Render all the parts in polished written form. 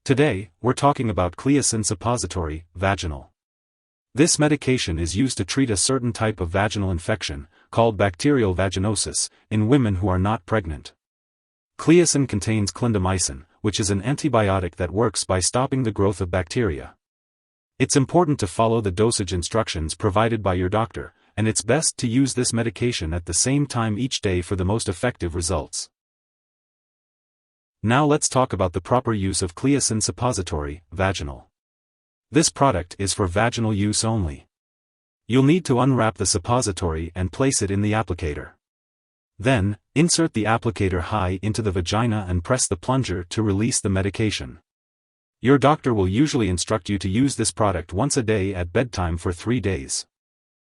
Today, we're talking about Cleocin Suppository, Vaginal. This medication is used to treat a certain type of vaginal infection, called bacterial vaginosis, in women who are not pregnant. Cleocin contains clindamycin, which is an antibiotic that works by stopping the growth of bacteria. It's important to follow the dosage instructions provided by your doctor, and it's best to use this medication at the same time each day for the most effective results. Now let's talk about the proper use of Cleocin Suppository, Vaginal. This product is for vaginal use only. You'll need to unwrap the suppository and place it in the applicator. Then, insert the applicator high into the vagina and press the plunger to release the medication. Your doctor will usually instruct you to use this product once a day at bedtime for 3 days.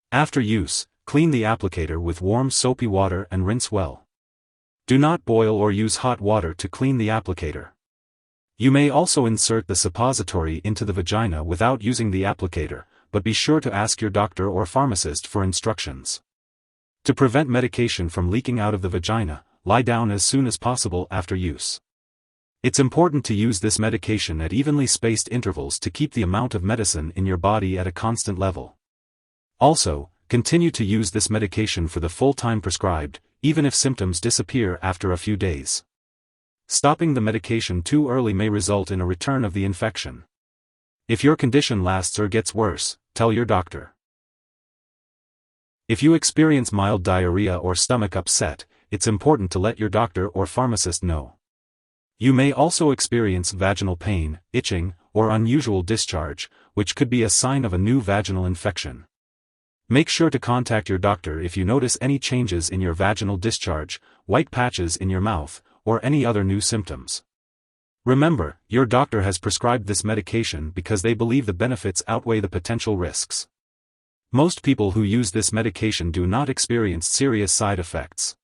After use, clean the applicator with warm soapy water and rinse well. Do not boil or use hot water to clean the applicator. You may also insert the suppository into the vagina without using the applicator, but be sure to ask your doctor or pharmacist for instructions. To prevent medication from leaking out of the vagina, lie down as soon as possible after use. It's important to use this medication at evenly spaced intervals to keep the amount of medicine in your body at a constant level. Also, continue to use this medication for the full time prescribed, even if symptoms disappear after a few days. Stopping the medication too early may result in a return of the infection. If your condition lasts or gets worse, tell your doctor. If you experience mild diarrhea or stomach upset, it's important to let your doctor or pharmacist know. You may also experience vaginal pain, itching, or unusual discharge, which could be a sign of a new vaginal infection. Make sure to contact your doctor if you notice any changes in your vaginal discharge, white patches in your mouth, or any other new symptoms. Remember, your doctor has prescribed this medication because they believe the benefits outweigh the potential risks. Most people who use this medication do not experience serious side effects.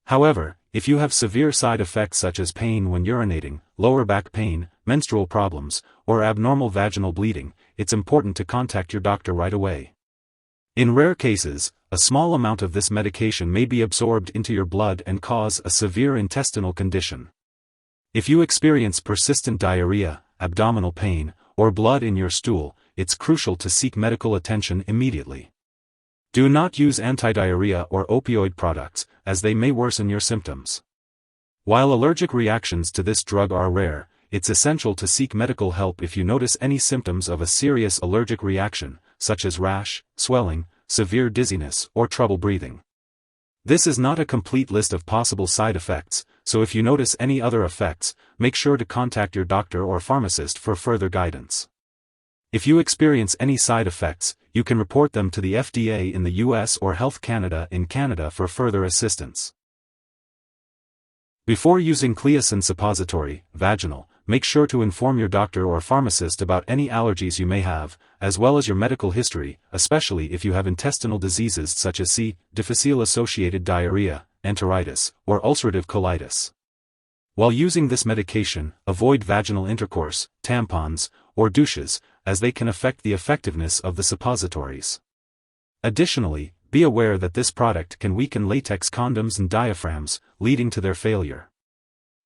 However, if you have severe side effects such as pain when urinating, lower back pain, menstrual problems, or abnormal vaginal bleeding, it's important to contact your doctor right away. In rare cases, a small amount of this medication may be absorbed into your blood and cause a severe intestinal condition. If you experience persistent diarrhea, abdominal pain, or blood in your stool, it's crucial to seek medical attention immediately. Do not use anti-diarrhea or opioid products, as they may worsen your symptoms. While allergic reactions to this drug are rare, it's essential to seek medical help if you notice any symptoms of a serious allergic reaction, such as rash, swelling, severe dizziness, or trouble breathing. This is not a complete list of possible side effects, so if you notice any other effects, make sure to contact your doctor or pharmacist for further guidance. If you experience any side effects, you can report them to the FDA in the US or Health Canada in Canada for further assistance. Before using Cleocin Suppository, Vaginal, make sure to inform your doctor or pharmacist about any allergies you may have, as well as your medical history, especially if you have intestinal diseases such as C. difficile-associated diarrhea, enteritis, or ulcerative colitis. While using this medication, avoid vaginal intercourse, tampons, or douches, as they can affect the effectiveness of the suppositories. Additionally, be aware that this product can weaken latex condoms and diaphragms, leading to their failure.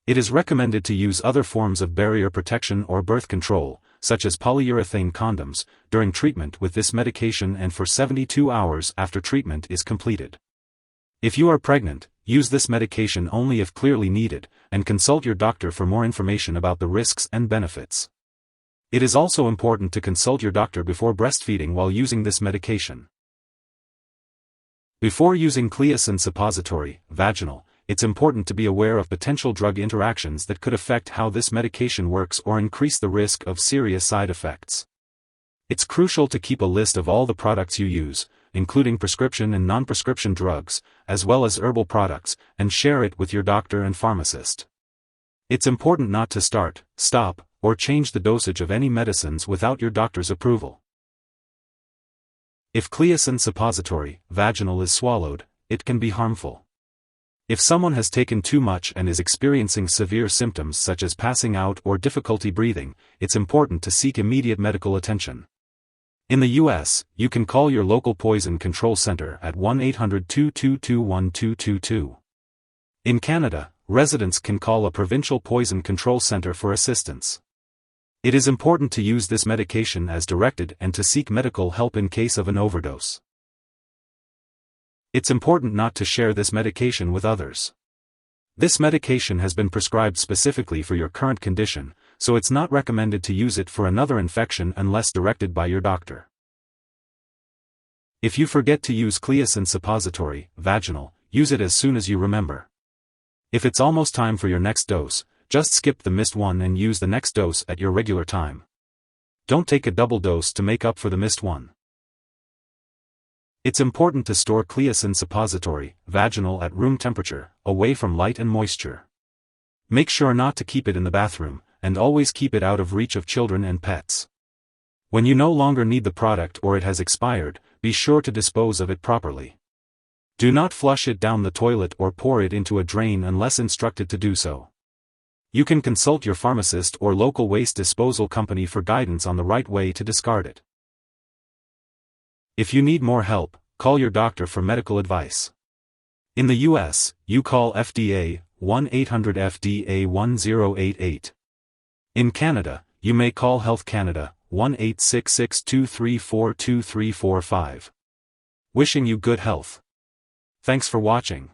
It is recommended to use other forms of barrier protection or birth control, such as polyurethane condoms, during treatment with this medication and for 72 hours after treatment is completed. If you are pregnant, use this medication only if clearly needed, and consult your doctor for more information about the risks and benefits. It is also important to consult your doctor before breastfeeding while using this medication. Before using Cleocin Suppository, Vaginal, it's important to be aware of potential drug interactions that could affect how this medication works or increase the risk of serious side effects. It's crucial to keep a list of all the products you use, including prescription and non-prescription drugs, as well as herbal products, and share it with your doctor and pharmacist. It's important not to start, stop, or change the dosage of any medicines without your doctor's approval. If Cleocin Suppository, Vaginal is swallowed, it can be harmful. If someone has taken too much and is experiencing severe symptoms such as passing out or difficulty breathing, it's important to seek immediate medical attention. In the US, you can call your local poison control center at 1-800-222-1222. In Canada, residents can call a provincial poison control center for assistance. It is important to use this medication as directed and to seek medical help in case of an overdose. It's important not to share this medication with others. This medication has been prescribed specifically for your current condition, so it's not recommended to use it for another infection unless directed by your doctor. If you forget to use Cleocin Suppository, Vaginal, use it as soon as you remember. If it's almost time for your next dose, just skip the missed one and use the next dose at your regular time. Don't take a double dose to make up for the missed one. It's important to store Cleocin Suppository, Vaginal at room temperature, away from light and moisture. Make sure not to keep it in the bathroom, and always keep it out of reach of children and pets. When you no longer need the product or it has expired, be sure to dispose of it properly. Do not flush it down the toilet or pour it into a drain unless instructed to do so. You can consult your pharmacist or local waste disposal company for guidance on the right way to discard it. If you need more help, call your doctor for medical advice. In the US, you call FDA, 1-800-FDA-1088. In Canada, you may call Health Canada, 1-866-234-2345. Wishing you good health. Thanks for watching.